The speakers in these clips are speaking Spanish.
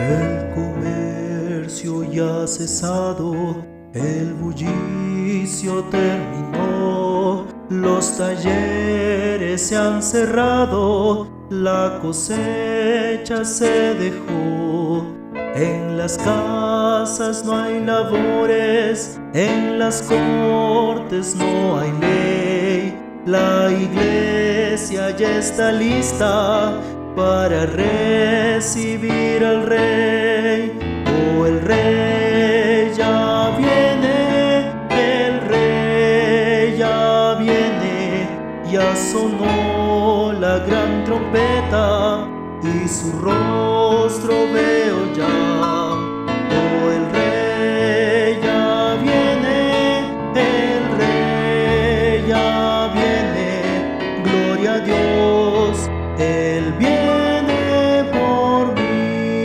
El comercio ya ha cesado, el bullicio terminó, los talleres se han cerrado, la cosecha se dejó. En las casas no hay labores, en las cortes no hay ley. La iglesia ya está lista para recibir al rey. Oh, el rey ya viene, el rey ya viene. Ya sonó la gran trompeta y su rostro veo ya. Oh, el rey ya viene, el rey ya viene. Gloria a Dios, él viene por mí.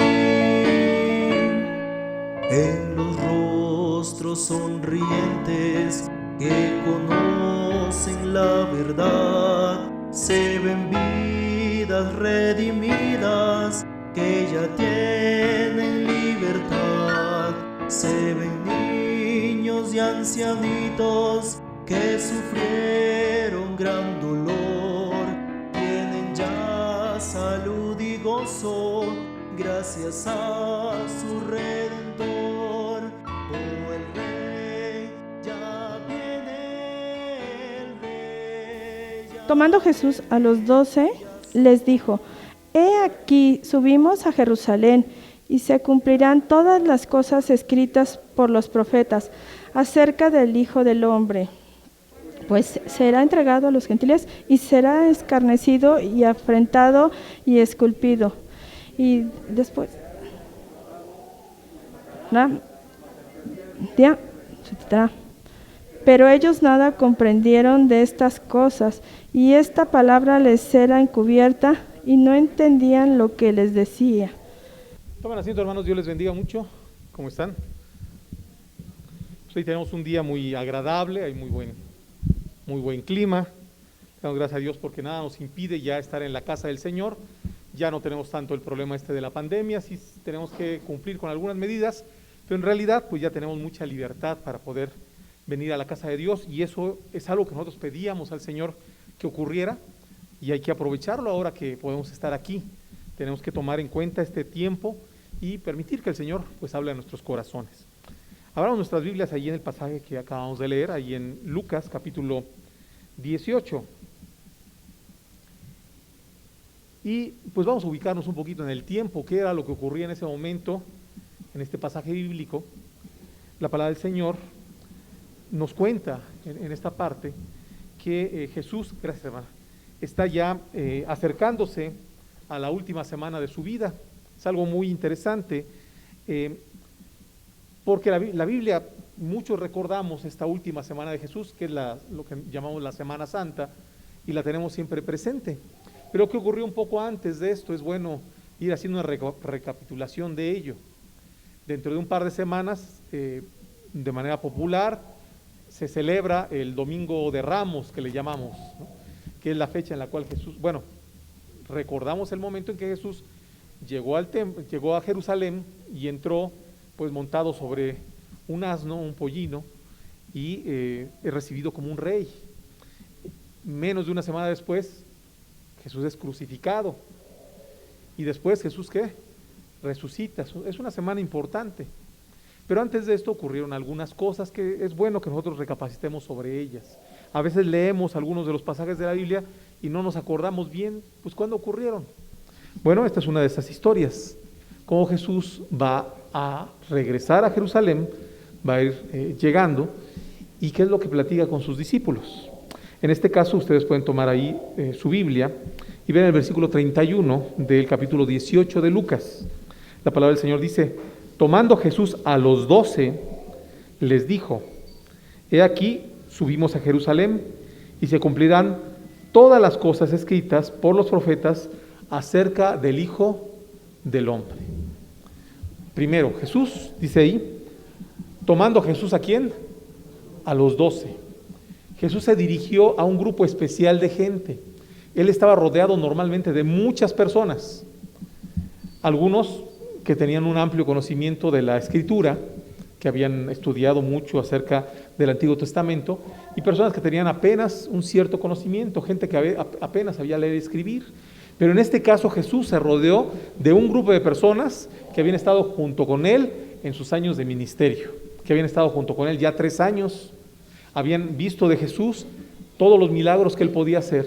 En los rostros sonrientes que conocen la verdad, se ven vidas redimidas que ya tienen libertad. Se ven niños y ancianitos que sufrieron gran dolor, tienen ya salud y gozo gracias a su Redentor. Oh, el Rey ya viene, el Rey ya... Tomando Jesús a los 12, les dijo: He aquí, subimos a Jerusalén, y se cumplirán todas las cosas escritas por los profetas acerca del Hijo del Hombre. Pues será entregado a los gentiles, y será escarnecido, y afrentado, y esculpido. Y después... Pero ellos nada comprendieron de estas cosas, y esta palabra les era encubierta, y no entendían lo que les decía. Tomen asiento, hermanos, Dios les bendiga mucho. ¿Cómo están? Pues hoy tenemos un día muy agradable, hay muy buen clima. Damos gracias a Dios porque nada nos impide ya estar en la casa del Señor. Ya no tenemos tanto el problema de la pandemia, sí tenemos que cumplir con algunas medidas, pero en realidad pues ya tenemos mucha libertad para poder venir a la casa de Dios, y eso es algo que nosotros pedíamos al Señor que ocurriera, y hay que aprovecharlo ahora que podemos estar aquí. Tenemos que tomar en cuenta este tiempo y permitir que el Señor pues hable a nuestros corazones. Abramos nuestras Biblias ahí en el pasaje que acabamos de leer, ahí en Lucas capítulo 18. Y pues vamos a ubicarnos un poquito en el tiempo, qué era lo que ocurría en ese momento, en este pasaje bíblico. La palabra del Señor nos cuenta en esta parte que Jesús, gracias hermana, está ya acercándose a la última semana de su vida. Es algo muy interesante, porque la Biblia, muchos recordamos esta última semana de Jesús, que es lo que llamamos la Semana Santa, y la tenemos siempre presente. Pero ¿qué ocurrió un poco antes de esto? Es bueno ir haciendo una recapitulación de ello. Dentro de un par de semanas, de manera popular, se celebra el Domingo de Ramos, que le llamamos, ¿no? Que es la fecha en la cual Jesús, recordamos el momento en que Jesús llegó a Jerusalén y entró pues montado sobre un asno, un pollino, y es recibido como un rey. Menos de una semana después, Jesús es crucificado, y después Jesús ¿qué? Resucita. Es una semana importante. Pero antes de esto ocurrieron algunas cosas que es bueno que nosotros recapacitemos sobre ellas. A veces leemos algunos de los pasajes de la Biblia y no nos acordamos bien, pues cuándo ocurrieron. Bueno, esta es una de esas historias, cómo Jesús va a regresar a Jerusalén, va a ir llegando, y qué es lo que platica con sus discípulos. En este caso ustedes pueden tomar ahí su Biblia y ver el versículo 31 del capítulo 18 de Lucas. La palabra del Señor dice: tomando Jesús a los 12, les dijo: he aquí, subimos a Jerusalén, y se cumplirán todas las cosas escritas por los profetas acerca del Hijo del Hombre. Primero, Jesús, dice ahí, tomando Jesús ¿a quién? A los 12. Jesús se dirigió a un grupo especial de gente. Él estaba rodeado normalmente de muchas personas. Algunos que tenían un amplio conocimiento de la Escritura, que habían estudiado mucho acerca del Antiguo Testamento, y personas que tenían apenas un cierto conocimiento, gente que apenas sabía leer y escribir. Pero en este caso Jesús se rodeó de un grupo de personas que habían estado junto con él en sus años de ministerio, que habían estado junto con él ya 3 años, habían visto de Jesús todos los milagros que él podía hacer,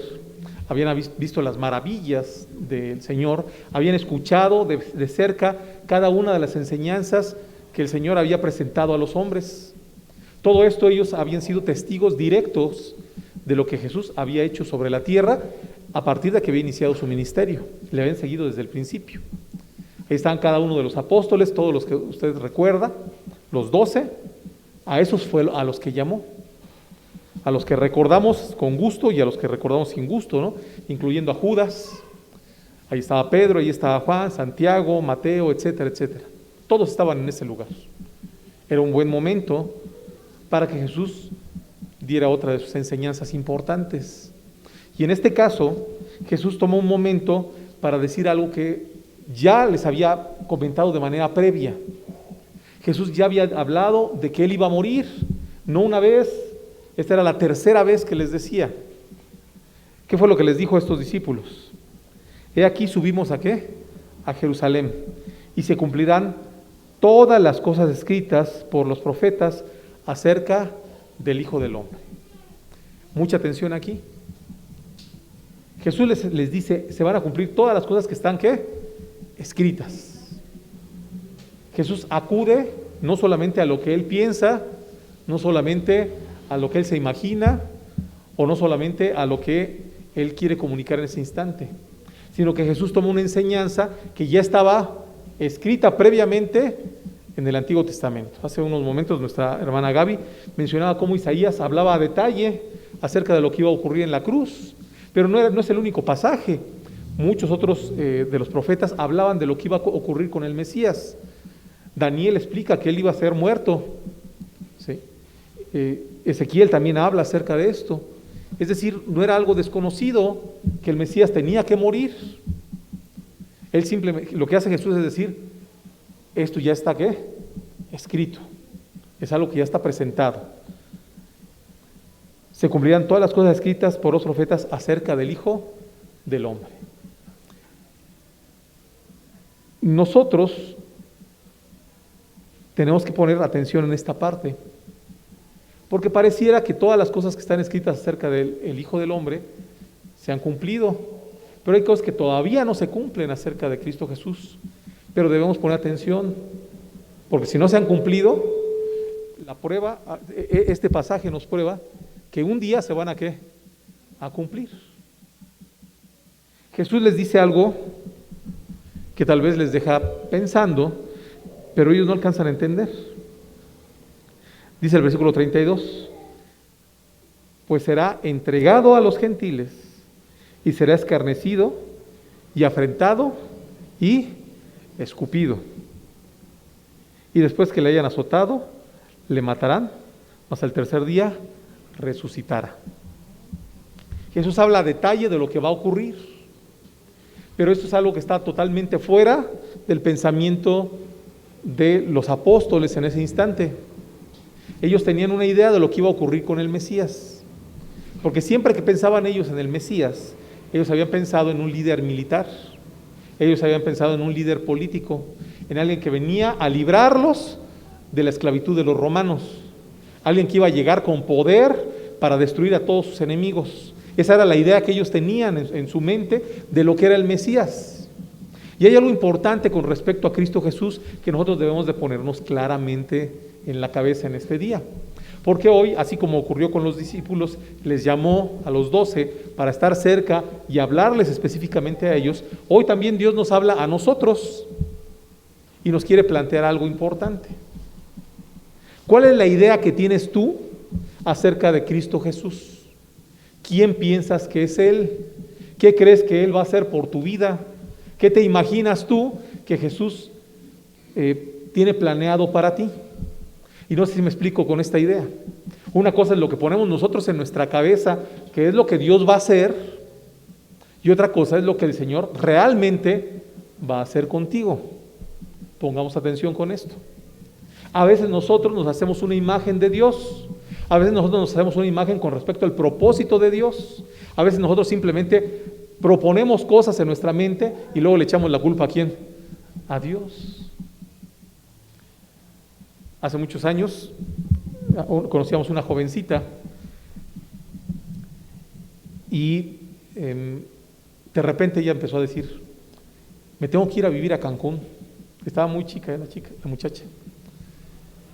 habían visto las maravillas del Señor, habían escuchado de cerca cada una de las enseñanzas que el Señor había presentado a los hombres. Todo esto ellos habían sido testigos directos de lo que Jesús había hecho sobre la tierra a partir de que había iniciado su ministerio. Le habían seguido desde el principio. Ahí están cada uno de los apóstoles, todos los que usted recuerda, los 12, a esos fue a los que llamó, a los que recordamos con gusto y a los que recordamos sin gusto, ¿no? Incluyendo a Judas. Ahí estaba Pedro, ahí estaba Juan, Santiago, Mateo, etcétera, etcétera. Todos estaban en ese lugar. Era un buen momento para que Jesús diera otra de sus enseñanzas importantes. Y en este caso, Jesús tomó un momento para decir algo que ya les había comentado de manera previa. Jesús ya había hablado de que él iba a morir, no una vez, esta era la 3ª vez que les decía. ¿Qué fue lo que les dijo a estos discípulos? He aquí subimos ¿a qué? A Jerusalén, y se cumplirán todas las cosas escritas por los profetas acerca del Hijo del Hombre. Mucha atención aquí. Jesús les dice, se van a cumplir todas las cosas que están, ¿qué? Escritas. Jesús acude no solamente a lo que él piensa, no solamente a lo que él se imagina, o no solamente a lo que él quiere comunicar en ese instante, sino que Jesús toma una enseñanza que ya estaba escrita previamente en el Antiguo Testamento. Hace unos momentos nuestra hermana Gaby mencionaba cómo Isaías hablaba a detalle acerca de lo que iba a ocurrir en la cruz, pero no es el único pasaje. Muchos otros de los profetas hablaban de lo que iba a ocurrir con el Mesías. Daniel explica que él iba a ser muerto, ¿sí? Ezequiel también habla acerca de esto. Es decir, no era algo desconocido que el Mesías tenía que morir. Él simplemente, lo que hace Jesús es decir, esto ya está ¿qué? Escrito, es algo que ya está presentado. Se cumplirán todas las cosas escritas por los profetas acerca del Hijo del Hombre. Nosotros tenemos que poner atención en esta parte, porque pareciera que todas las cosas que están escritas acerca del Hijo del Hombre se han cumplido, pero hay cosas que todavía no se cumplen acerca de Cristo Jesús. Pero debemos poner atención, porque si no se han cumplido, la prueba, este pasaje nos prueba que un día se van a ¿qué? A cumplir. Jesús les dice algo que tal vez les deja pensando, pero ellos no alcanzan a entender. Dice el versículo 32, pues será entregado a los gentiles y será escarnecido y afrentado y escupido, y después que le hayan azotado, le matarán, mas al 3er día resucitará. Jesús habla a detalle de lo que va a ocurrir, pero esto es algo que está totalmente fuera del pensamiento de los apóstoles en ese instante. Ellos tenían una idea de lo que iba a ocurrir con el Mesías, porque siempre que pensaban ellos en el Mesías, ellos habían pensado en un líder militar. Ellos habían pensado en un líder político, en alguien que venía a librarlos de la esclavitud de los romanos, alguien que iba a llegar con poder para destruir a todos sus enemigos. Esa era la idea que ellos tenían en su mente de lo que era el Mesías. Y hay algo importante con respecto a Cristo Jesús que nosotros debemos de ponernos claramente en la cabeza en este día. Porque hoy, así como ocurrió con los discípulos, les llamó a los 12 para estar cerca y hablarles específicamente a ellos. Hoy también Dios nos habla a nosotros y nos quiere plantear algo importante. ¿Cuál es la idea que tienes tú acerca de Cristo Jesús? ¿Quién piensas que es Él? ¿Qué crees que Él va a hacer por tu vida? ¿Qué te imaginas tú que Jesús tiene planeado para ti? Y no sé si me explico con esta idea. Una cosa es lo que ponemos nosotros en nuestra cabeza, que es lo que Dios va a hacer, y otra cosa es lo que el Señor realmente va a hacer contigo. Pongamos atención con esto. A veces nosotros nos hacemos una imagen de Dios. A veces nosotros nos hacemos una imagen con respecto al propósito de Dios. A veces nosotros simplemente proponemos cosas en nuestra mente y luego le echamos la culpa ¿a quién? A Dios. Hace muchos años conocíamos una jovencita y de repente ella empezó a decir, me tengo que ir a vivir a Cancún. Estaba muy chica, la muchacha.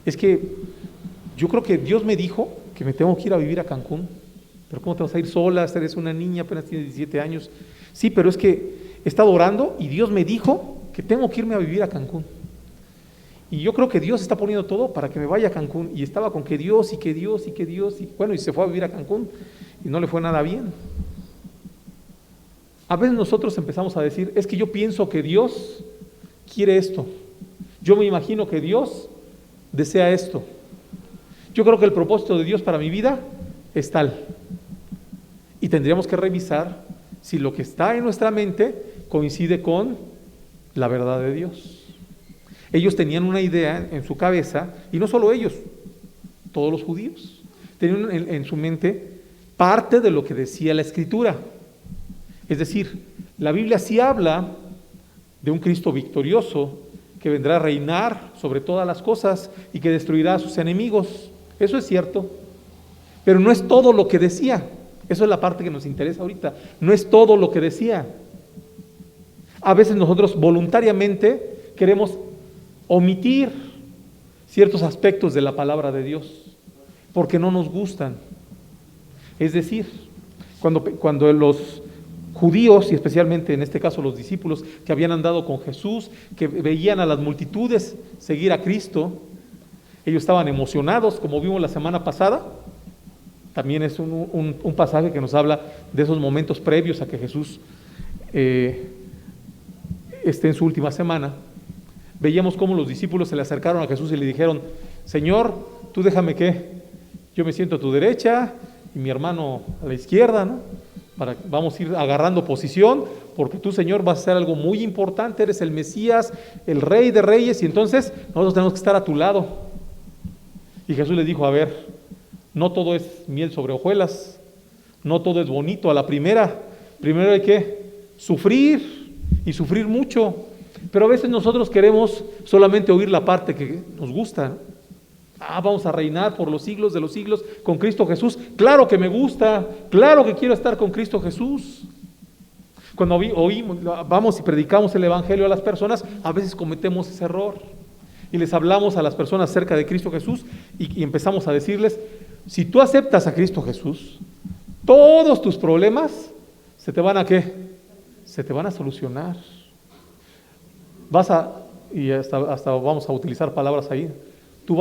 Es que yo creo que Dios me dijo que me tengo que ir a vivir a Cancún. Pero ¿cómo te vas a ir sola? Eres una niña, apenas tienes 17 años. Sí, pero es que he estado orando y Dios me dijo que tengo que irme a vivir a Cancún. Y yo creo que Dios está poniendo todo para que me vaya a Cancún. Y estaba con que Dios y que Dios y que Dios. Y bueno, y se fue a vivir a Cancún y no le fue nada bien. A veces nosotros empezamos a decir, es que yo pienso que Dios quiere esto. Yo me imagino que Dios desea esto. Yo creo que el propósito de Dios para mi vida es tal. Y tendríamos que revisar si lo que está en nuestra mente coincide con la verdad de Dios. Ellos tenían una idea en su cabeza, y no solo ellos, todos los judíos, tenían en su mente parte de lo que decía la Escritura. Es decir, la Biblia sí habla de un Cristo victorioso que vendrá a reinar sobre todas las cosas y que destruirá a sus enemigos. Eso es cierto, pero no es todo lo que decía. Eso es la parte que nos interesa ahorita. No es todo lo que decía. A veces nosotros voluntariamente queremos omitir ciertos aspectos de la palabra de Dios porque no nos gustan. Es decir, cuando los judíos, y especialmente en este caso los discípulos que habían andado con Jesús, que veían a las multitudes seguir a Cristo, ellos estaban emocionados, como vimos la semana pasada. También es un pasaje que nos habla de esos momentos previos a que Jesús esté en su última semana. Veíamos cómo los discípulos se le acercaron a Jesús y le dijeron, Señor, tú déjame que yo me siento a tu derecha y mi hermano a la izquierda, ¿no? Vamos a ir agarrando posición, porque tú, Señor, vas a hacer algo muy importante, eres el Mesías, el Rey de Reyes, y entonces nosotros tenemos que estar a tu lado. Y Jesús les dijo, a ver, no todo es miel sobre hojuelas, no todo es bonito a la primera. Primero hay que sufrir, y sufrir mucho. Pero a veces nosotros queremos solamente oír la parte que nos gusta, ¿no? Vamos a reinar por los siglos de los siglos con Cristo Jesús. Claro que me gusta, claro que quiero estar con Cristo Jesús. Cuando vamos y predicamos el Evangelio a las personas, a veces cometemos ese error. Y les hablamos a las personas acerca de Cristo Jesús y empezamos a decirles, si tú aceptas a Cristo Jesús, todos tus problemas se te van a ¿qué? Se te van a solucionar. Y hasta vamos a utilizar palabras ahí, tú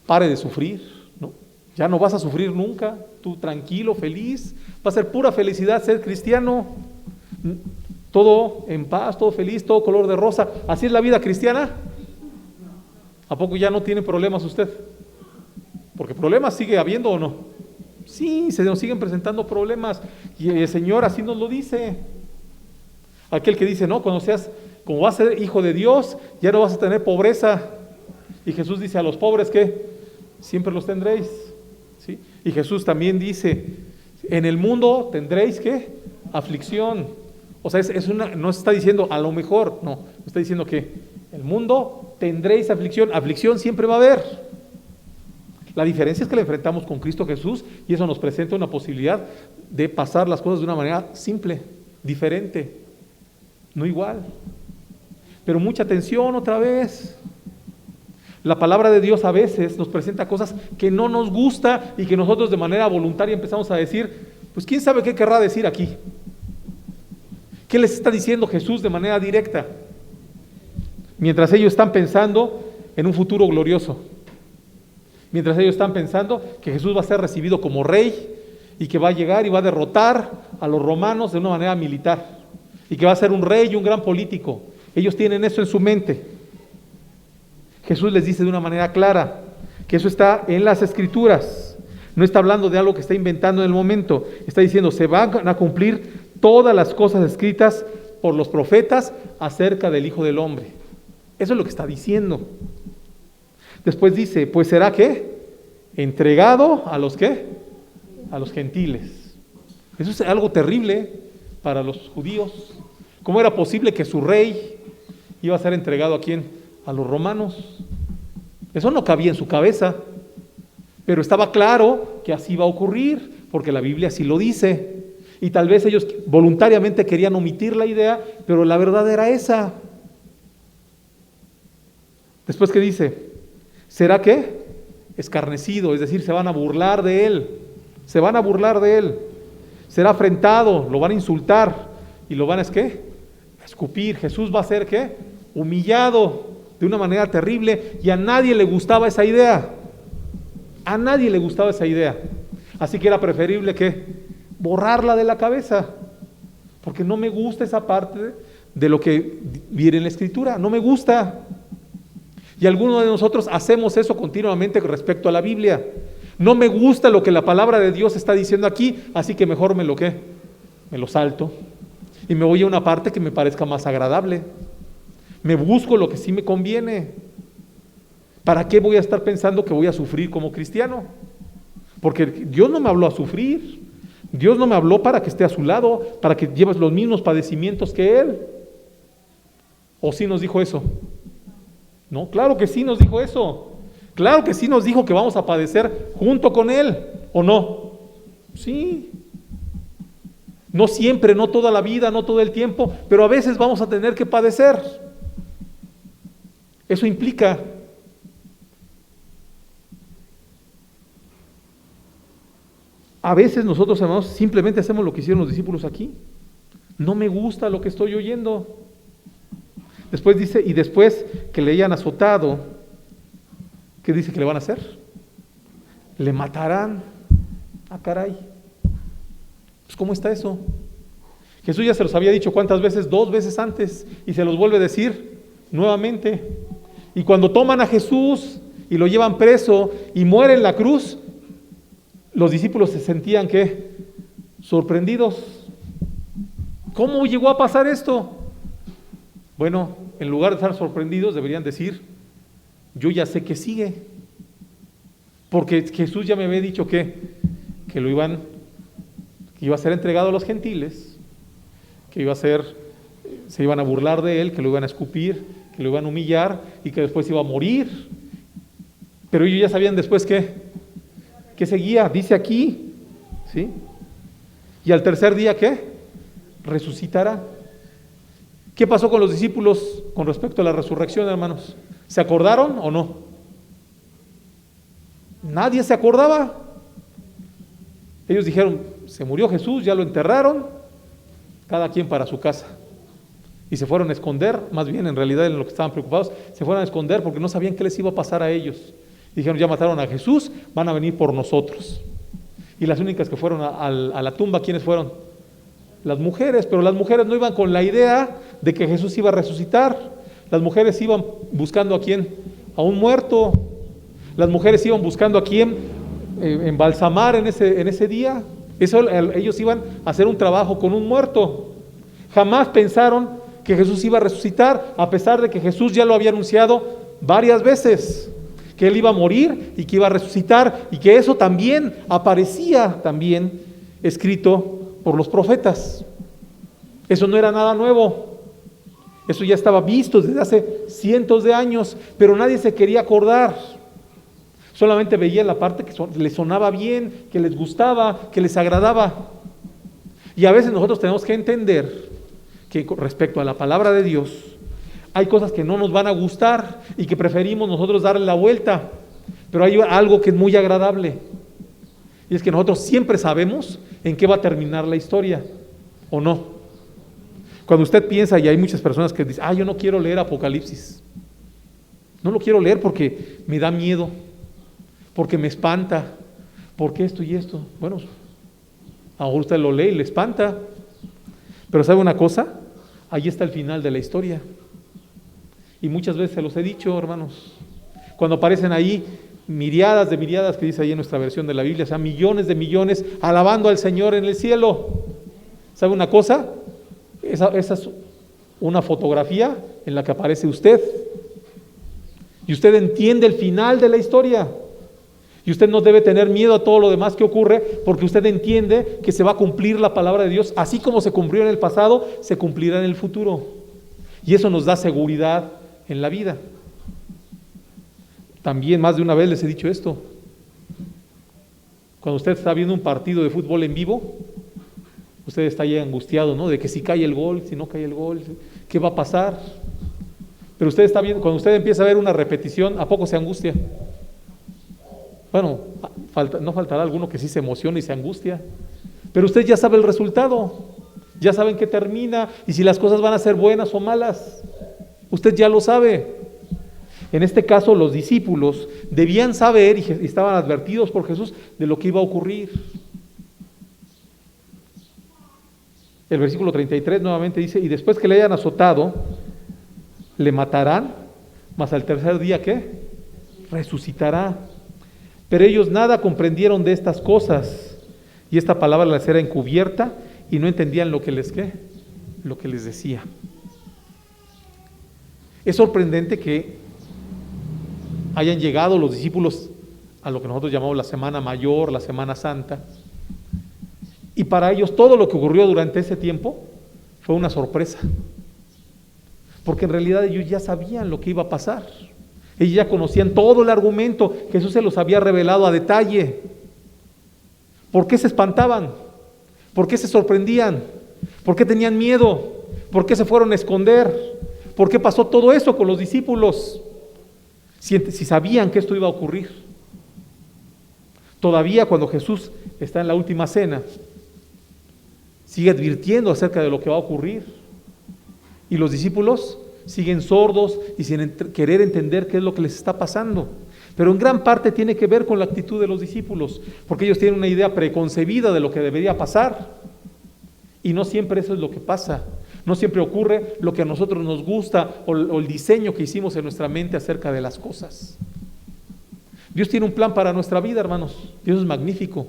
pare de sufrir, ¿no? Ya no vas a sufrir nunca, tú tranquilo, feliz, va a ser pura felicidad ser cristiano, todo en paz, todo feliz, todo color de rosa. ¿Así es la vida cristiana? ¿A poco ya no tiene problemas usted? Porque problemas sigue habiendo ¿o no? Sí, se nos siguen presentando problemas y el Señor así nos lo dice. Aquel que dice, no, como vas a ser hijo de Dios, ya no vas a tener pobreza. Y Jesús dice a los pobres que siempre los tendréis, ¿sí? Y Jesús también dice, en el mundo tendréis ¿qué? Aflicción. O sea, no está diciendo a lo mejor, no, está diciendo que el mundo tendréis aflicción. Aflicción siempre va a haber. La diferencia es que la enfrentamos con Cristo Jesús y eso nos presenta una posibilidad de pasar las cosas de una manera simple, diferente, no igual. Pero mucha atención otra vez. La palabra de Dios a veces nos presenta cosas que no nos gusta y que nosotros de manera voluntaria empezamos a decir, pues quién sabe qué querrá decir aquí. ¿Qué les está diciendo Jesús de manera directa? Mientras ellos están pensando en un futuro glorioso. Mientras ellos están pensando que Jesús va a ser recibido como rey y que va a llegar y va a derrotar a los romanos de una manera militar y que va a ser un rey y un gran político. Ellos tienen eso en su mente. Jesús les dice de una manera clara que eso está en las Escrituras. No está hablando de algo que está inventando en el momento. Está diciendo, se van a cumplir todas las cosas escritas por los profetas acerca del Hijo del Hombre. Eso es lo que está diciendo. Después dice, pues será ¿qué? Entregado a los ¿qué? A los gentiles. Eso es algo terrible para los judíos. ¿Cómo era posible que su rey iba a ser entregado a quién? A los romanos. Eso no cabía en su cabeza, pero estaba claro que así iba a ocurrir, porque la Biblia así lo dice. Y tal vez ellos voluntariamente querían omitir la idea, pero la verdad era esa. Después, ¿qué dice? ¿Será qué? Escarnecido, es decir, se van a burlar de él. Se van a burlar de él. Será afrentado, lo van a insultar y lo van a ¿qué? Escupir. Jesús va a ser ¿qué? Humillado de una manera terrible, y a nadie le gustaba esa idea. A nadie le gustaba esa idea. Así que era preferible ¿qué? Borrarla de la cabeza, porque no me gusta esa parte de lo que viene en la Escritura, no me gusta. Y algunos de nosotros hacemos eso continuamente respecto a la Biblia. No me gusta lo que la palabra de Dios está diciendo aquí, así que mejor me lo salto y me voy a una parte que me parezca más agradable. Me busco lo que sí me conviene. ¿Para qué voy a estar pensando que voy a sufrir como cristiano? Porque Dios no me habló a sufrir. Dios no me habló para que esté a su lado, para que lleves los mismos padecimientos que Él. ¿O sí nos dijo eso? No, claro que sí nos dijo eso. Claro que sí nos dijo que vamos a padecer junto con Él, ¿o no? Sí. No siempre, no toda la vida, no todo el tiempo, pero a veces vamos a tener que padecer. Eso implica. A veces nosotros, hermanos, simplemente hacemos lo que hicieron los discípulos aquí. No me gusta lo que estoy oyendo. Después dice, y después que le hayan azotado, ¿qué dice que le van a hacer? Le matarán. Ah, caray. Pues ¿cómo está eso? Jesús ya se los había dicho ¿cuántas veces? 2 veces antes, y se los vuelve a decir nuevamente. Y cuando toman a Jesús y lo llevan preso y muere en la cruz, los discípulos se sentían ¿qué? Sorprendidos. ¿Cómo llegó a pasar esto? Bueno, en lugar de estar sorprendidos, deberían decir, yo ya sé que sigue. Porque Jesús ya me había dicho que iba a ser entregado a los gentiles, que se iban a burlar de él, que lo iban a escupir, que lo iban a humillar y que después iba a morir. Pero ellos ya sabían después que seguía, dice aquí, ¿sí? Y al tercer día, ¿qué? Resucitará. ¿Qué pasó con los discípulos con respecto a la resurrección, hermanos? ¿Se acordaron o no? Nadie se acordaba. Ellos dijeron, se murió Jesús, ya lo enterraron, cada quien para su casa. Y se fueron a esconder, más bien en realidad en lo que estaban preocupados, se fueron a esconder porque no sabían qué les iba a pasar a ellos. Dijeron, ya mataron a Jesús, van a venir por nosotros. Y las únicas que fueron a la tumba, ¿quiénes fueron? Las mujeres, pero las mujeres no iban con la idea de que Jesús iba a resucitar. Las mujeres iban buscando a quién, a un muerto. Las mujeres iban buscando a quién embalsamar en ese día. Ellos iban a hacer un trabajo con un muerto. Jamás pensaron que Jesús iba a resucitar, a pesar de que Jesús ya lo había anunciado varias veces, que Él iba a morir y que iba a resucitar, y que eso también aparecía también escrito por los profetas. Eso no era nada nuevo. Eso ya estaba visto desde hace cientos de años, pero nadie se quería acordar. Solamente veía la parte que les sonaba bien, que les gustaba, que les agradaba. Y a veces nosotros tenemos que entender que respecto a la palabra de Dios, hay cosas que no nos van a gustar y que preferimos nosotros darle la vuelta, pero hay algo que es muy agradable, y es que nosotros siempre sabemos en qué va a terminar la historia, ¿o no? Cuando usted piensa, y hay muchas personas que dicen, yo no quiero leer Apocalipsis, no lo quiero leer porque me da miedo, porque me espanta, porque esto y esto. Bueno, a lo mejor usted lo lee y le espanta, pero ¿sabe una cosa? Ahí está el final de la historia. Y muchas veces se los he dicho, hermanos, cuando aparecen ahí miriadas de miriadas, que dice ahí en nuestra versión de la Biblia, o sea, millones de millones alabando al Señor en el cielo. ¿Sabe una cosa? Esa es una fotografía en la que aparece usted Y usted entiende el final de la historia. Y usted no debe tener miedo a todo lo demás que ocurre, porque usted entiende que se va a cumplir la palabra de Dios. Así como se cumplió en el pasado, se cumplirá en el futuro. Y eso nos da seguridad en la vida. También más de una vez les he dicho esto. Cuando usted está viendo un partido de fútbol en vivo, usted está ahí angustiado, ¿no? De que si cae el gol, si no cae el gol, ¿qué va a pasar? Pero usted está viendo, cuando usted empieza a ver una repetición, ¿a poco se angustia? Bueno, no faltará alguno que sí se emociona y se angustia, pero usted ya sabe el resultado, ya saben que termina y si las cosas van a ser buenas o malas, usted ya lo sabe. En este caso, los discípulos debían saber y estaban advertidos por Jesús de lo que iba a ocurrir. El versículo 33 nuevamente dice: y después que le hayan azotado, le matarán, mas al tercer día, ¿qué? Resucitará. Pero ellos nada comprendieron de estas cosas, y esta palabra les era encubierta, y no entendían lo que les decía. Es sorprendente que hayan llegado los discípulos a lo que nosotros llamamos la Semana Mayor, la Semana Santa, y para ellos todo lo que ocurrió durante ese tiempo fue una sorpresa, porque en realidad ellos ya sabían lo que iba a pasar. Ellos ya conocían todo el argumento, Jesús se los había revelado a detalle. ¿Por qué se espantaban? ¿Por qué se sorprendían? ¿Por qué tenían miedo? ¿Por qué se fueron a esconder? ¿Por qué pasó todo eso con los discípulos? Si sabían que esto iba a ocurrir. Todavía cuando Jesús está en la última cena, sigue advirtiendo acerca de lo que va a ocurrir. Y los discípulos siguen sordos y sin querer entender qué es lo que les está pasando. Pero en gran parte tiene que ver con la actitud de los discípulos, porque ellos tienen una idea preconcebida de lo que debería pasar, y no siempre eso es lo que pasa. No siempre ocurre lo que a nosotros nos gusta o el diseño que hicimos en nuestra mente acerca de las cosas. Dios tiene un plan para nuestra vida, hermanos. Dios es magnífico.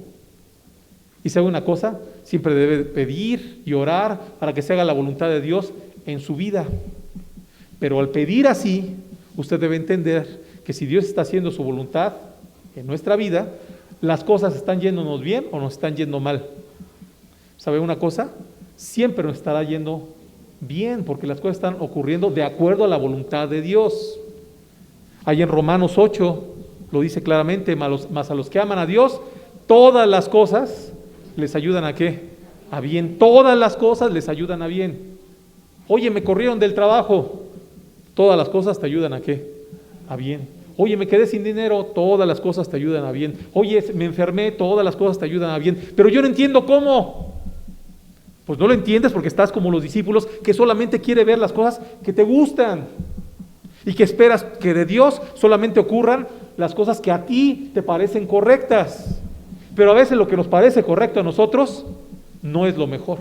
Y sabe una cosa, siempre debe pedir y orar para que se haga la voluntad de Dios en su vida. Pero al pedir así, usted debe entender que si Dios está haciendo su voluntad en nuestra vida, las cosas están yéndonos bien o nos están yendo mal. ¿Sabe una cosa? Siempre nos estará yendo bien, porque las cosas están ocurriendo de acuerdo a la voluntad de Dios. Ahí en Romanos 8 lo dice claramente: mas a los que aman a Dios, todas las cosas les ayudan ¿a qué? A bien. Todas las cosas les ayudan a bien. Oye, me corrieron del trabajo. Todas las cosas te ayudan ¿a qué? A bien. Oye, me quedé sin dinero. Todas las cosas te ayudan a bien. Oye, me enfermé. Todas las cosas te ayudan a bien. Pero yo no entiendo cómo. Pues no lo entiendes porque estás como los discípulos, que solamente quiere ver las cosas que te gustan y que esperas que de Dios solamente ocurran las cosas que a ti te parecen correctas. Pero a veces lo que nos parece correcto a nosotros no es lo mejor.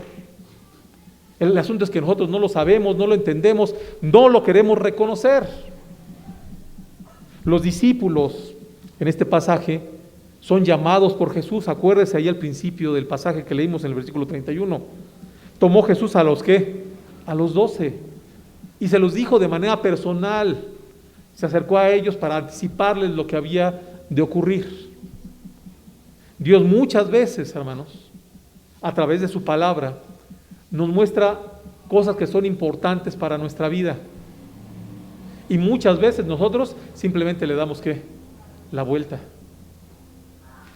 El asunto es que nosotros no lo sabemos, no lo entendemos, no lo queremos reconocer. Los discípulos en este pasaje son llamados por Jesús. Acuérdese ahí al principio del pasaje que leímos en el versículo 31. Tomó Jesús a los ¿qué? A los 12 y se los dijo de manera personal. Se acercó a ellos para anticiparles lo que había de ocurrir. Dios muchas veces, hermanos, a través de su palabra, nos muestra cosas que son importantes para nuestra vida. Y muchas veces nosotros simplemente le damos ¿qué? La vuelta.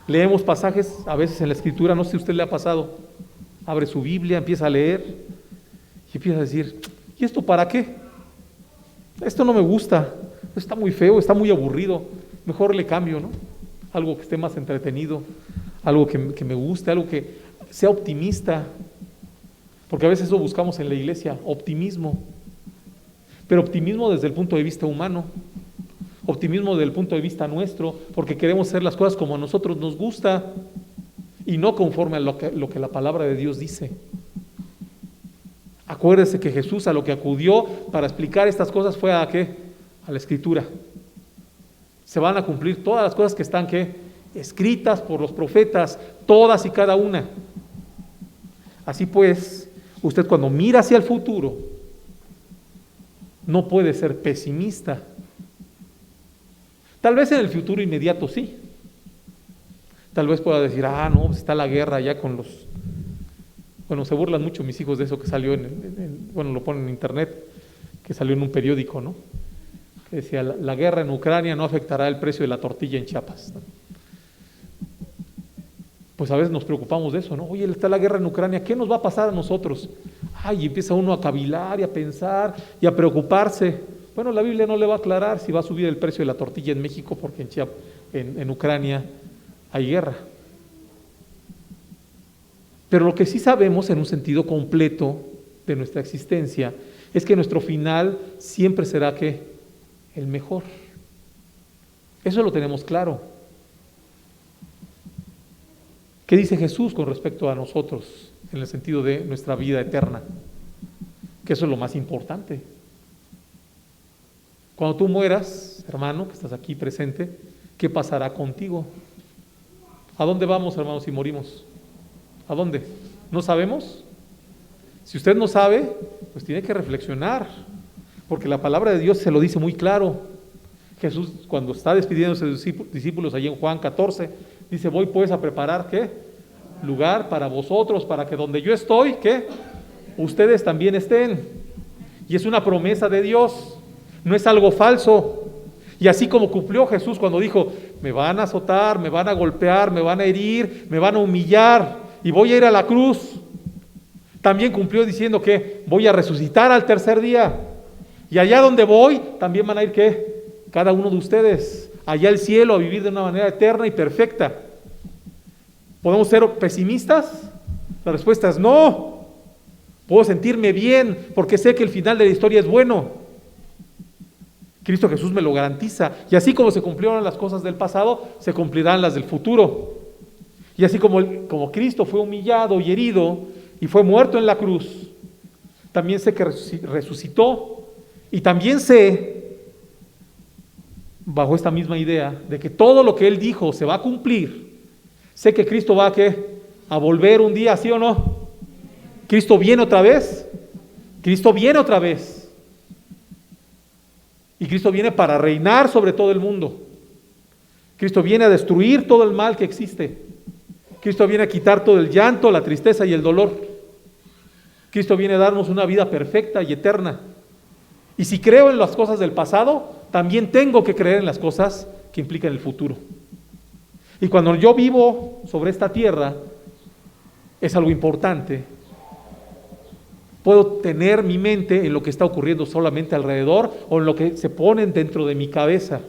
Leemos pasajes a veces en la Escritura, no sé si a usted le ha pasado, abre su Biblia, empieza a leer y empieza a decir: ¿y esto para qué? Esto no me gusta, está muy feo, está muy aburrido, mejor le cambio, ¿no? Algo que esté más entretenido, algo que me guste, algo que sea optimista, porque a veces eso buscamos en la iglesia, optimismo, pero optimismo desde el punto de vista humano, optimismo desde el punto de vista nuestro, porque queremos hacer las cosas como a nosotros nos gusta y no conforme a lo que la palabra de Dios dice. Acuérdese que Jesús a lo que acudió para explicar estas cosas fue ¿a qué? A la Escritura. Se van a cumplir todas las cosas que están ¿qué? Escritas por los profetas, todas y cada una. Así pues, usted cuando mira hacia el futuro, no puede ser pesimista. Tal vez en el futuro inmediato sí. Tal vez pueda decir, no, pues está la guerra ya con los... Bueno, se burlan mucho mis hijos de eso que salió bueno, lo ponen en internet, que salió en un periódico, ¿no? Que decía, la guerra en Ucrania no afectará el precio de la tortilla en Chiapas, ¿no? Pues a veces nos preocupamos de eso, ¿no? Oye, está la guerra en Ucrania, ¿qué nos va a pasar a nosotros? Y empieza uno a cavilar y a pensar y a preocuparse. Bueno, la Biblia no le va a aclarar si va a subir el precio de la tortilla en México porque en Ucrania hay guerra. Pero lo que sí sabemos en un sentido completo de nuestra existencia es que nuestro final siempre será ¿qué? El mejor. Eso lo tenemos claro. ¿Qué dice Jesús con respecto a nosotros en el sentido de nuestra vida eterna? Que eso es lo más importante. Cuando tú mueras, hermano, que estás aquí presente, ¿qué pasará contigo? ¿A dónde vamos, hermanos, si morimos? ¿A dónde? ¿No sabemos? Si usted no sabe, pues tiene que reflexionar, porque la palabra de Dios se lo dice muy claro. Jesús, cuando está despidiéndose de sus discípulos allí en Juan 14, dice, voy pues a preparar, ¿qué? Lugar para vosotros, para que donde yo estoy, ¿qué? Ustedes también estén. Y es una promesa de Dios, no es algo falso. Y así como cumplió Jesús cuando dijo, me van a azotar, me van a golpear, me van a herir, me van a humillar, y voy a ir a la cruz. También cumplió diciendo que voy a resucitar al tercer día. Y allá donde voy, también van a ir, ¿qué? Cada uno de ustedes, allá al cielo, a vivir de una manera eterna y perfecta. ¿Podemos ser pesimistas? La respuesta es no. Puedo sentirme bien porque sé que el final de la historia es bueno. Cristo Jesús me lo garantiza. Y así como se cumplieron las cosas del pasado, se cumplirán las del futuro. Y así como Cristo fue humillado y herido y fue muerto en la cruz, también sé que resucitó. Y también sé, bajo esta misma idea, de que todo lo que Él dijo se va a cumplir. Sé que Cristo va a volver un día, ¿sí o no? Cristo viene otra vez. Cristo viene otra vez. Y Cristo viene para reinar sobre todo el mundo. Cristo viene a destruir todo el mal que existe. Cristo viene a quitar todo el llanto, la tristeza y el dolor. Cristo viene a darnos una vida perfecta y eterna. Y si creo en las cosas del pasado, también tengo que creer en las cosas que implican el futuro. Y cuando yo vivo sobre esta tierra, es algo importante. Puedo tener mi mente en lo que está ocurriendo solamente alrededor o en lo que se pone dentro de mi cabeza.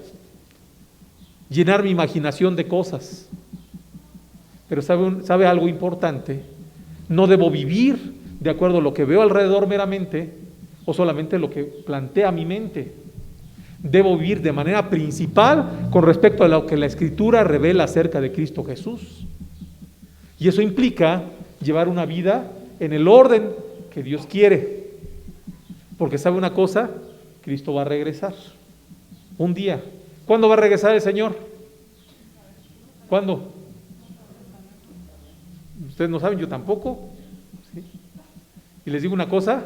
Llenar mi imaginación de cosas. Pero ¿sabe algo importante? No debo vivir de acuerdo a lo que veo alrededor meramente o solamente lo que plantea mi mente. Debo vivir de manera principal con respecto a lo que la Escritura revela acerca de Cristo Jesús. Y eso implica llevar una vida en el orden que Dios quiere. Porque ¿sabe una cosa? Cristo va a regresar. Un día. ¿Cuándo va a regresar el Señor? ¿Cuándo? Ustedes no saben, yo tampoco. ¿Sí? Y les digo una cosa,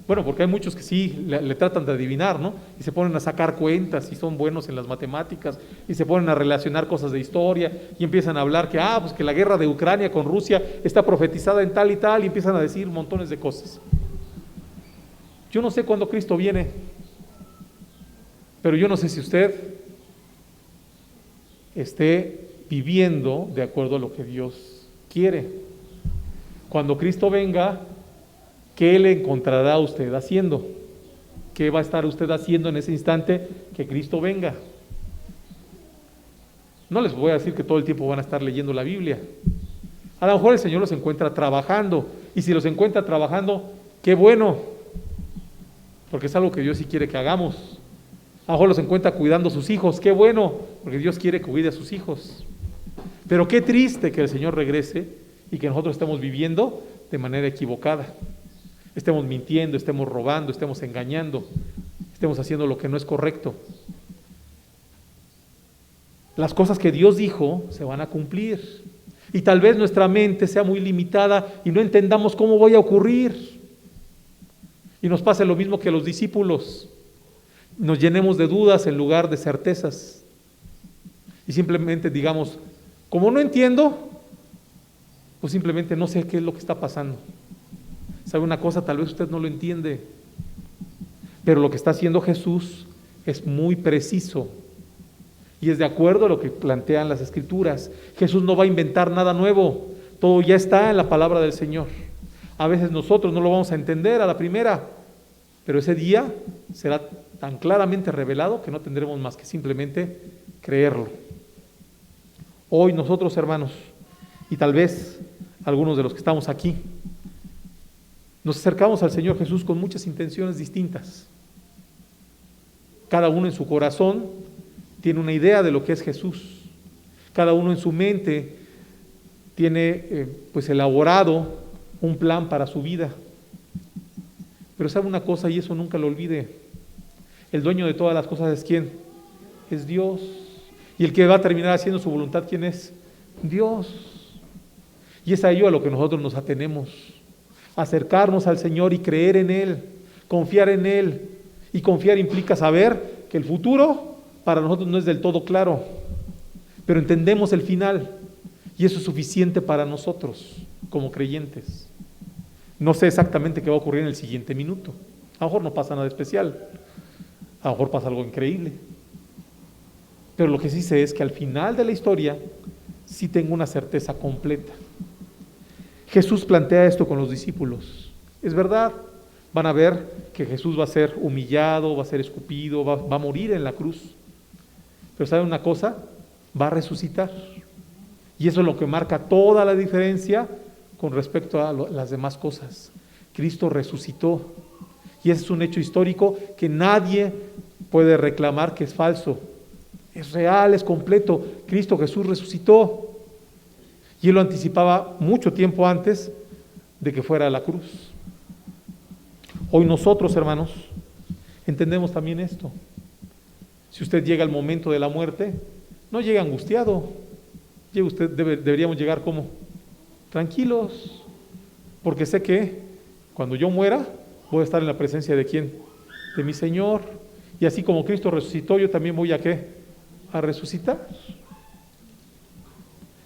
bueno, porque hay muchos que sí le tratan de adivinar, ¿no? Y se ponen a sacar cuentas y son buenos en las matemáticas y se ponen a relacionar cosas de historia y empiezan a hablar que, pues que la guerra de Ucrania con Rusia está profetizada en tal y tal y empiezan a decir montones de cosas. Yo no sé cuándo Cristo viene, pero yo no sé si usted esté viviendo de acuerdo a lo que Dios quiere. Cuando Cristo venga, ¿qué le encontrará usted haciendo? ¿Qué va a estar usted haciendo en ese instante que Cristo venga? No les voy a decir que todo el tiempo van a estar leyendo la Biblia. A lo mejor el Señor los encuentra trabajando, y si los encuentra trabajando, qué bueno, porque es algo que Dios sí quiere que hagamos. A lo mejor los encuentra cuidando a sus hijos, qué bueno, porque Dios quiere que cuide a sus hijos. Pero qué triste que el Señor regrese y que nosotros estemos viviendo de manera equivocada. Estemos mintiendo, estemos robando, estemos engañando, estemos haciendo lo que no es correcto. Las cosas que Dios dijo se van a cumplir. Y tal vez nuestra mente sea muy limitada y no entendamos cómo vaya a ocurrir. Y nos pase lo mismo que a los discípulos. Nos llenemos de dudas en lugar de certezas. y simplemente digamos, como no entiendo, pues simplemente no sé qué es lo que está pasando. ¿Sabe una cosa? Tal vez usted no lo entiende, pero lo que está haciendo Jesús es muy preciso y es de acuerdo a lo que plantean las Escrituras. Jesús no va a inventar nada nuevo, todo ya está en la palabra del Señor. A veces nosotros no lo vamos a entender a la primera, pero ese día será tan claramente revelado que no tendremos más que simplemente creerlo. Hoy nosotros, hermanos, y tal vez algunos de los que estamos aquí, nos acercamos al Señor Jesús con muchas intenciones distintas. Cada uno en su corazón tiene una idea de lo que es Jesús. Cada uno en su mente tiene pues elaborado un plan para su vida. Pero sabe una cosa, y eso nunca lo olvide: el dueño de todas las cosas es ¿quién? Es Dios. Y el que va a terminar haciendo su voluntad, ¿quién es? Dios. Y es a ello a lo que nosotros nos atenemos: acercarnos al Señor y creer en Él, confiar en Él. Y confiar implica saber que el futuro para nosotros no es del todo claro, pero entendemos el final, y eso es suficiente para nosotros como creyentes. No sé exactamente qué va a ocurrir en el siguiente minuto. A lo mejor no pasa nada especial, a lo mejor pasa algo increíble, pero lo que sí sé es que al final de la historia sí tengo una certeza completa. Jesús plantea esto con los discípulos. Es verdad, van a ver que Jesús va a ser humillado, va a ser escupido, va a morir en la cruz. Pero ¿saben una cosa? Va a resucitar. Y eso es lo que marca toda la diferencia con respecto a las demás cosas. Cristo resucitó. Y ese es un hecho histórico que nadie puede reclamar que es falso. Es real, es completo. Cristo Jesús resucitó. Y Él lo anticipaba mucho tiempo antes de que fuera a la cruz. Hoy nosotros, hermanos, entendemos también esto. Si usted llega al momento de la muerte, no llegue angustiado. Deberíamos llegar como tranquilos, porque sé que cuando yo muera voy a estar en la presencia de ¿quién? De mi Señor. Y así como Cristo resucitó, yo también voy a ¿qué? A resucitar.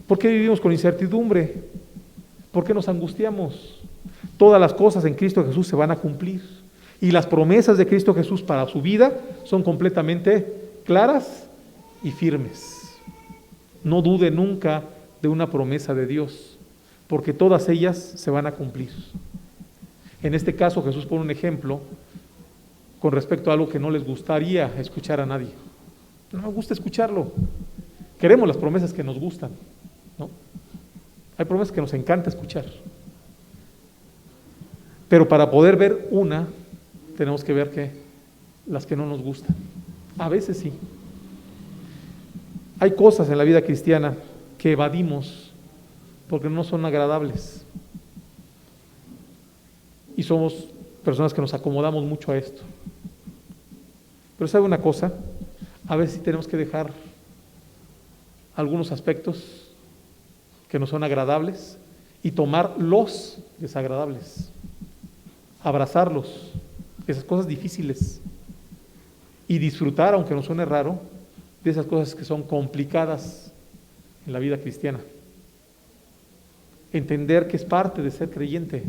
¿Por qué vivimos con incertidumbre? ¿Por qué nos angustiamos? Todas las cosas en Cristo Jesús se van a cumplir, y las promesas de Cristo Jesús para su vida son completamente claras y firmes. No dude nunca de una promesa de Dios, porque todas ellas se van a cumplir. En este caso Jesús pone un ejemplo con respecto a algo que no les gustaría escuchar a nadie. No me gusta escucharlo. Queremos las promesas que nos gustan, ¿no? Hay promesas que nos encanta escuchar. Pero para poder ver una, tenemos que ver que las que no nos gustan. A veces sí. Hay cosas en la vida cristiana que evadimos porque no son agradables. Y somos personas que nos acomodamos mucho a esto. Pero ¿sabe una cosa? A veces sí tenemos que dejar algunos aspectos que no son agradables y tomar los desagradables. Abrazarlos, esas cosas difíciles, y disfrutar, aunque nos suene raro, de esas cosas que son complicadas en la vida cristiana. Entender que es parte de ser creyente,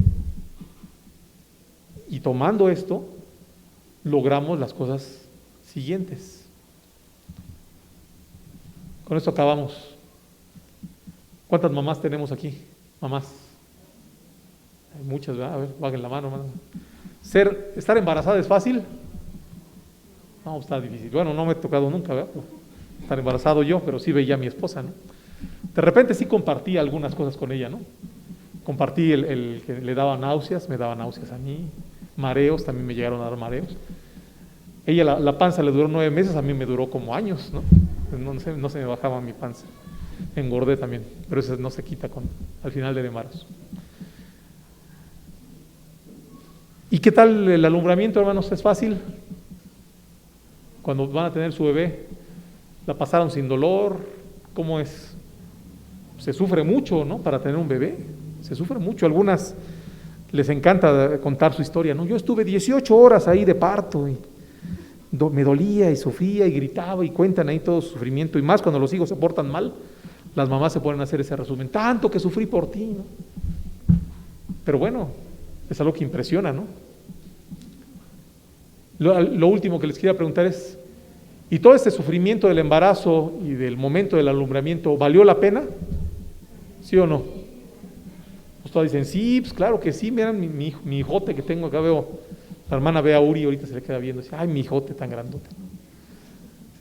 y tomando esto logramos las cosas siguientes. Con esto acabamos. ¿Cuántas mamás tenemos aquí? Mamás. Hay muchas, ¿verdad? A ver, bajen la mano, hermano. ¿Estar embarazada es fácil? No, está difícil. Bueno, no me he tocado nunca, ¿verdad? Estar embarazado yo, pero sí veía a mi esposa, ¿no? De repente sí compartí algunas cosas con ella, ¿no? Compartí el que le daba náuseas, me daba náuseas a mí, mareos, también me llegaron a dar mareos. Ella la panza le duró 9 meses, a mí me duró como años, ¿no? No se me bajaba mi panza. Engordé también, pero eso no se quita al final del embarazo. ¿Y qué tal el alumbramiento, hermanos? ¿Es fácil? Cuando van a tener su bebé, ¿la pasaron sin dolor? ¿Cómo es? Se sufre mucho, ¿no? Para tener un bebé, se sufre mucho. Algunas les encanta contar su historia, ¿no? Yo estuve 18 horas ahí de parto y me dolía y sufría y gritaba y cuentan ahí todo su sufrimiento, y más cuando los hijos se portan mal, las mamás se ponen a hacer ese resumen, tanto que sufrí por ti, ¿no? Pero bueno, es algo que impresiona, ¿no? Lo último que les quería preguntar es, ¿y todo este sufrimiento del embarazo y del momento del alumbramiento valió la pena? ¿Sí o no? Pues todos dicen, sí, pues claro que sí, miren mi hijote que tengo acá, veo, la hermana ve a Uri, ahorita se le queda viendo, dice, ay, mi hijote tan grandote.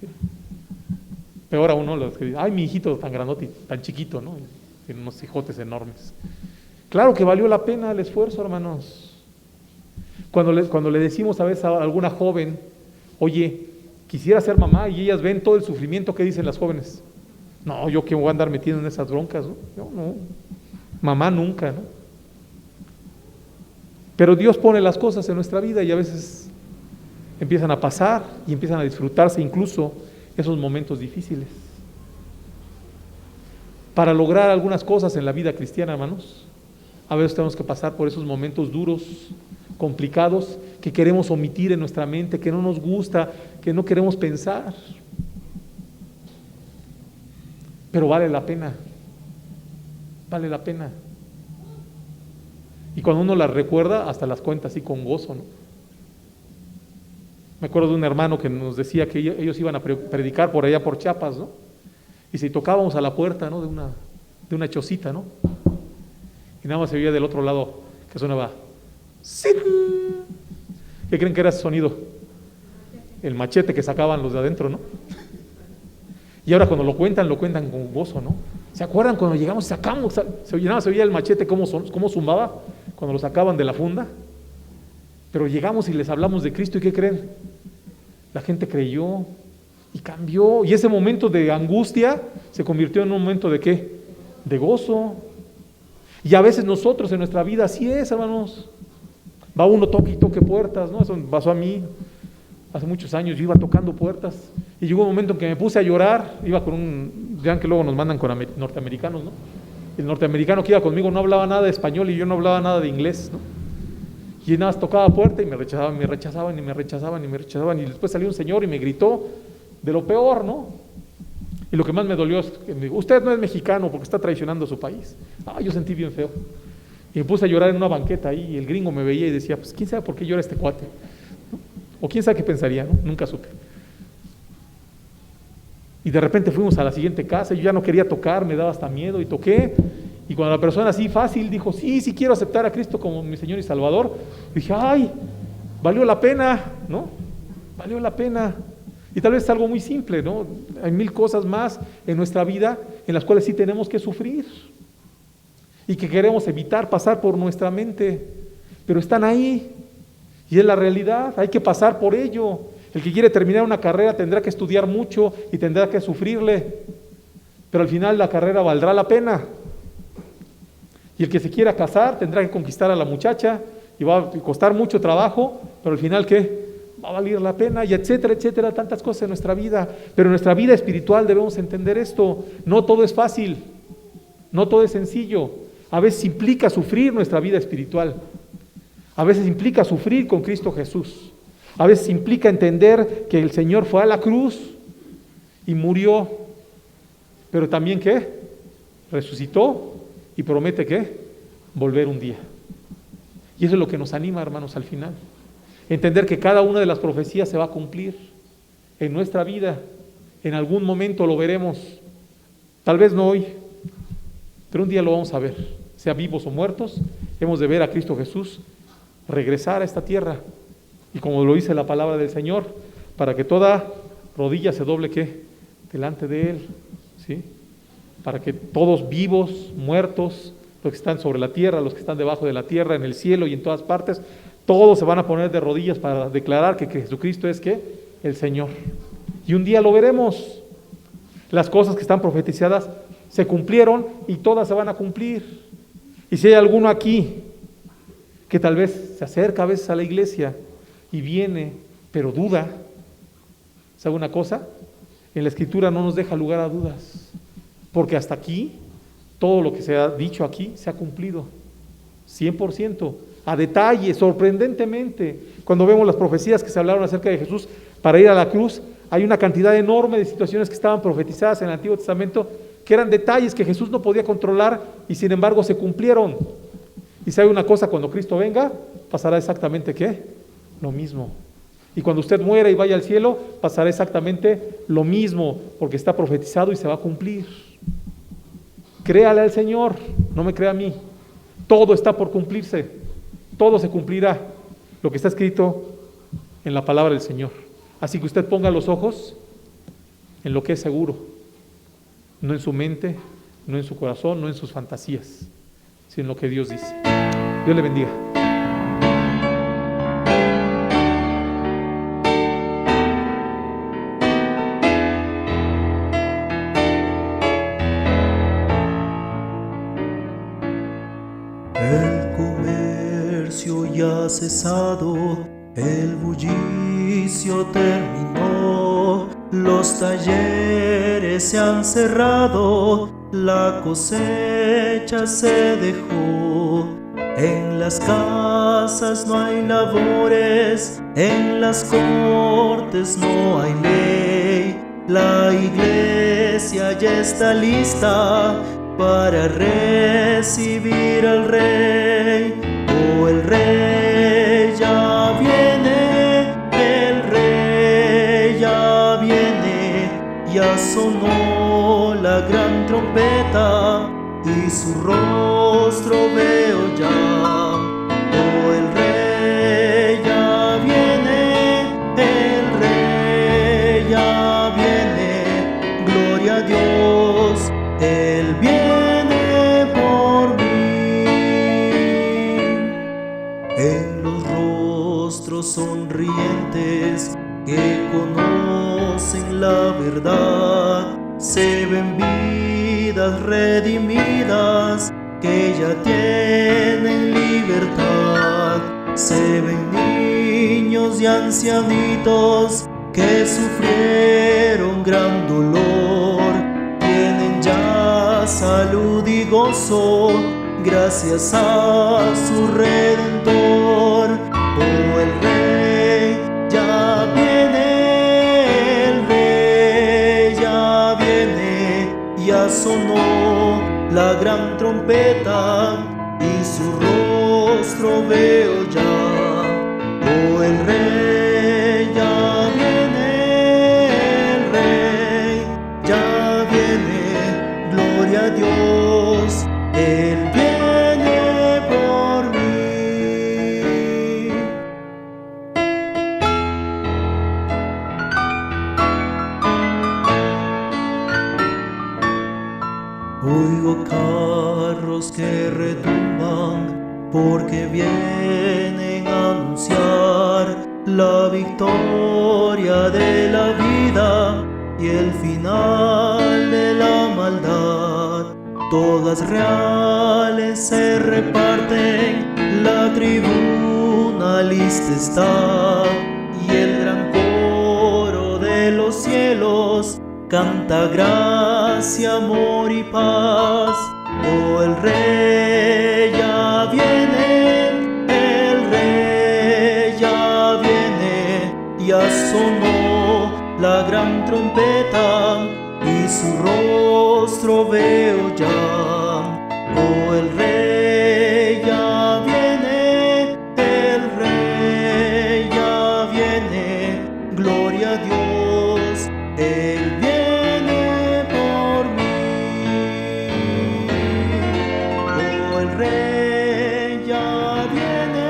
¿Sí? Peor aún, ¿no? Los que dicen, ay, mi hijito tan grandote y tan chiquito, ¿no? Tiene unos hijotes enormes. Claro que valió la pena el esfuerzo, hermanos. Cuando le decimos a veces a alguna joven, oye, quisiera ser mamá, y ellas ven todo el sufrimiento que dicen las jóvenes. No, yo que voy a andar metido en esas broncas, ¿no? No, mamá nunca, ¿no? Pero Dios pone las cosas en nuestra vida y a veces empiezan a pasar y empiezan a disfrutarse incluso esos momentos difíciles. Para lograr algunas cosas en la vida cristiana, hermanos, a veces tenemos que pasar por esos momentos duros, complicados, que queremos omitir en nuestra mente, que no nos gusta, que no queremos pensar. Pero vale la pena. Vale la pena. Y cuando uno las recuerda, hasta las cuenta así con gozo, ¿no? Me acuerdo de un hermano que nos decía que ellos iban a predicar por allá por Chiapas, ¿no? Y si tocábamos a la puerta, ¿no? de una chocita, ¿no? Y nada más se oía del otro lado que sonaba ¡Sin! ¿Qué creen que era ese sonido? El machete que sacaban los de adentro, ¿no? Y ahora cuando lo cuentan con gozo, ¿no? ¿Se acuerdan cuando llegamos y sacamos? Se oía el machete cómo zumbaba cuando lo sacaban de la funda. Pero llegamos y les hablamos de Cristo, ¿y qué creen? La gente creyó y cambió, y ese momento de angustia se convirtió en un momento ¿de qué? De gozo. Y a veces nosotros en nuestra vida así es, hermanos. Va uno toque y toque puertas, ¿no? Eso me pasó a mí hace muchos años. Yo iba tocando puertas y llegó un momento en que me puse a llorar. Iba con vean que luego nos mandan con norteamericanos, ¿no? El norteamericano que iba conmigo no hablaba nada de español y yo no hablaba nada de inglés, ¿no? Y nada más tocaba puerta y me rechazaban, me rechazaban y me rechazaban y me rechazaban. Y después salió un señor y me gritó de lo peor, ¿no? Y lo que más me dolió es que me dijo, usted no es mexicano porque está traicionando a su país. Yo sentí bien feo. Y me puse a llorar en una banqueta ahí y el gringo me veía y decía, pues quién sabe por qué llora este cuate, ¿no? O quién sabe qué pensaría, ¿no? Nunca supe. Y de repente fuimos a la siguiente casa y yo ya no quería tocar, me daba hasta miedo y toqué. Y cuando la persona así fácil dijo, sí quiero aceptar a Cristo como mi Señor y Salvador, dije, ay, valió la pena, ¿no? Valió la pena. Y tal vez es algo muy simple, ¿no? Hay mil cosas más en nuestra vida en las cuales sí tenemos que sufrir y que queremos evitar pasar por nuestra mente, pero están ahí y es la realidad, hay que pasar por ello. El que quiere terminar una carrera tendrá que estudiar mucho y tendrá que sufrirle, pero al final la carrera valdrá la pena. Y el que se quiera casar tendrá que conquistar a la muchacha y va a costar mucho trabajo, pero al final ¿qué? Va a valer la pena, y etcétera, etcétera, tantas cosas en nuestra vida. Pero en nuestra vida espiritual debemos entender esto, no todo es fácil, no todo es sencillo. A veces implica sufrir nuestra vida espiritual, a veces implica sufrir con Cristo Jesús, a veces implica entender que el Señor fue a la cruz y murió, pero también ¿qué? Resucitó y promete ¿qué? Volver un día. Y eso es lo que nos anima, hermanos, al final. Entender que cada una de las profecías se va a cumplir en nuestra vida. En algún momento lo veremos. Tal vez no hoy, pero un día lo vamos a ver. Sea vivos o muertos, hemos de ver a Cristo Jesús regresar a esta tierra. Y como lo dice la palabra del Señor, para que toda rodilla se doble ¿qué? Delante de Él, ¿sí? Para que todos vivos, muertos, los que están sobre la tierra, los que están debajo de la tierra, en el cielo y en todas partes, todos se van a poner de rodillas para declarar que Jesucristo es ¿qué? El Señor. Y un día lo veremos. Las cosas que están profetizadas se cumplieron y todas se van a cumplir. Y si hay alguno aquí que tal vez se acerca a veces a la iglesia y viene, pero duda, ¿sabe una cosa? En la Escritura no nos deja lugar a dudas, porque hasta aquí, todo lo que se ha dicho aquí se ha cumplido, 100%, a detalle, sorprendentemente. Cuando vemos las profecías que se hablaron acerca de Jesús, para ir a la cruz. Hay una cantidad enorme de situaciones que estaban profetizadas en el Antiguo Testamento, que eran detalles que Jesús no podía controlar y sin embargo se cumplieron. Y sabe una cosa, cuando Cristo venga, pasará exactamente ¿qué? Lo mismo. Y cuando usted muera y vaya al cielo, pasará exactamente lo mismo, porque está profetizado y se va a cumplir. Créale al Señor, no me crea a mí. Todo está por cumplirse, todo se cumplirá, lo que está escrito en la palabra del Señor. Así que usted ponga los ojos en lo que es seguro, no en su mente, no en su corazón, no en sus fantasías, sino en lo que Dios dice. Dios le bendiga. El comercio ya ha cesado, el bullicio terminó, los talleres se han cerrado, la cosecha se dejó. En las casas no hay labores, en las cortes no hay ley. La iglesia ya está lista para recibir al rey. Oh, el rey ya viene, el rey ya viene. Ya sonó la gran trompeta y su rostro veo ya. Oh, el rey ya viene, el rey ya viene. Gloria a Dios, Él viene por mí. En los rostros sonrientes que conocen la verdad, se ven vidas redimidas que ya tienen libertad. Se ven niños y ancianitos que sufrieron gran dolor, tienen ya salud y gozo gracias a su Redentor. Oh, el rey ya viene, el rey ya viene. Ya sonó la gran trompeta y su rostro veo ya. Oh, el rey ya viene, el rey ya viene. Gloria a Dios, Él viene por mí. Oigo carros que retumban porque vienen a anunciar la victoria de la vida y el final de la maldad. Todas reales se reparten, la tribuna lista está y el gran coro de los cielos canta gracia, amor y paz. Oh, el rey ya viene, el rey ya viene. Ya sonó la gran trompeta y su rostro veo ya. Oh, el rey ya viene, el rey ya viene. Gloria a Dios, Él viene por mí. Oh, el rey ya viene,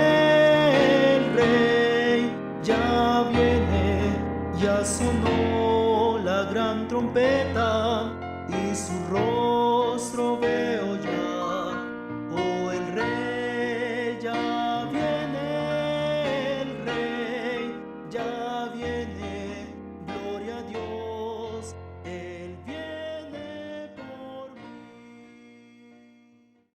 el rey ya viene. Ya sonó la gran trompeta y su rostro